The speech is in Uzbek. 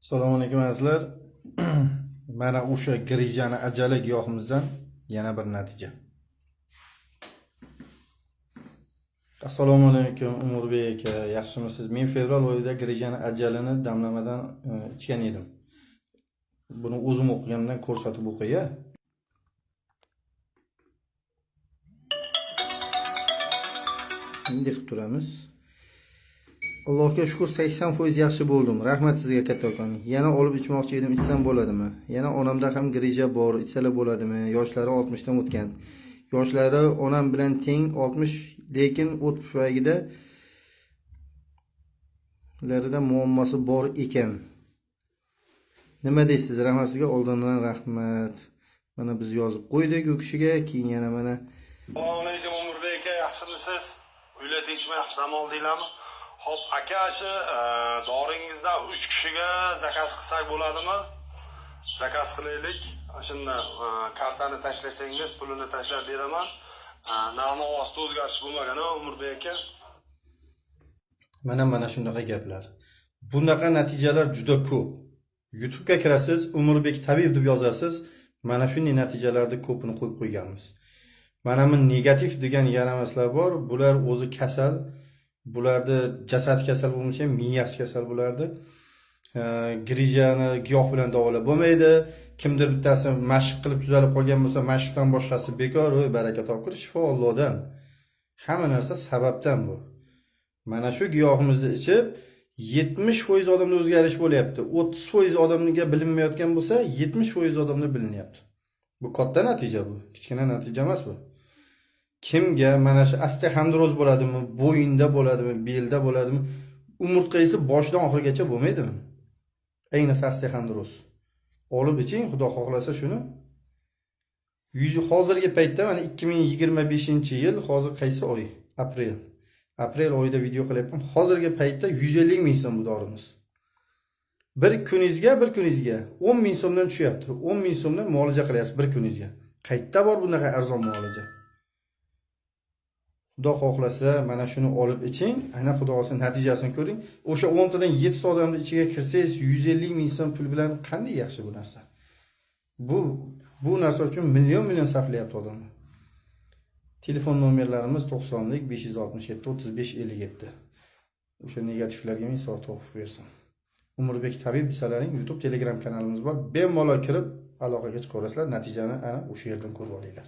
Assalomu alaykum azizlar. Mana o'sha grijani ajali giyohimizdan yana bir natija. Assalomu alaykum Umurbek aka, yaxshimisiz? Men fevral oyida grijani ajalini damlamadan ichgan edim. Buni o'zim o'qigandan ko'rsatib o'qiy-a. Endi qilib turamiz. Allohga shukr 80% yaxshi bo'ldim. Rahmat sizga kattakon. Yana olib ichmoqchi edim, ichsam bo'ladimi? Yana onamda ham grija bor, ichsalar bo'ladimi? Yoshlari 60 dan o'tgan. Yoshlari onam bilan teng 60, lekin o't pufagida larida muammosi bor ekan. Nima deysiz? Rahmat sizga, oldindan rahmat. Mana biz yozib qo'ydik u kishiga, keyin yana mana. Assalomu alaykum Umurbek aka, yaxshimisiz? Uylar tinchmi, yaxshi dam oldinglarmi? Hop, akashi, doringizda 3 kishiga zakaz qilsak bo'ladimi? Zakaz qilaylik. Shunda kartani tashlasangiz, pulini tashlab beraman. Narx-navosida o'zgarish bo'lmagan, Umurbek aka. Mana shunaqa gaplar. Bunaqa natijalar juda ko'p. YouTube'ga kirasiz, Umurbek tabib deb yozasiz. Mana shunday natijalarni ko'pini qo'yib qo'yganmiz. Mana bu negativ degan yaramaslar bor. Bular o'zi kasal. Bularda jasad kasal bo'lmasa, miyasi kasal bo'lardi. Grijani giyoh bilan davolab bo'lmaydi. Kimdir bittasi mashq qilib tuzalib qolgan bo'lsa, mashqdan boshqasi bekor, baraka topkir, shifo Allohdan. Hamma narsa sababdan bu. Mana shu giyohimizni ichib 70% odamda o'zgarish bo'lyapti. 30% odamga bilinmayotgan bo'lsa, 70% odamda bilinyapti. Bu katta natija bu. Kichkina natija emas bu. Kimga mana shu osteoxondroz bo'ladimi, bo'yinda bo'ladimi, belda bo'ladimi, umurtqasi boshdan oxirigacha bo'lmaydimi? Ayniqsa osteoxondroz. Olib iching, Xudo xohlasa shuni. Hozirgi paytda mana 2025-yil, hozir qaysi oy? Aprel. Aprel oyida video qilyapman. Hozirgi paytda 150 ming so'm bu dorimiz. Bir kuningizga 10 ming so'mdan tushyapti. 10 ming so'mdan muolaja qilyapsiz bir kuningizga. Qayerda bor bunaqa arzon muolaja? Xudo xohlasa mana shuni olib iching, ana Xudo xohlasa natijasini ko'ring. O'sha 10 tadan 7 ta odamning ichiga kirsangiz 150 ming so'm pul bilan qanday yaxshi bu narsa. Bu narsa uchun million sarflayapti odamlar. Telefon nomerlarimiz 90lik 567 35 57. O'sha negativlarga men hisob topib bersin. Umurbek tabib desalaring YouTube Telegram kanalimiz bor. Bemalol kirib aloqaga chiqaverasizlar, natijani ana o'sha yerdan ko'rib olinglar.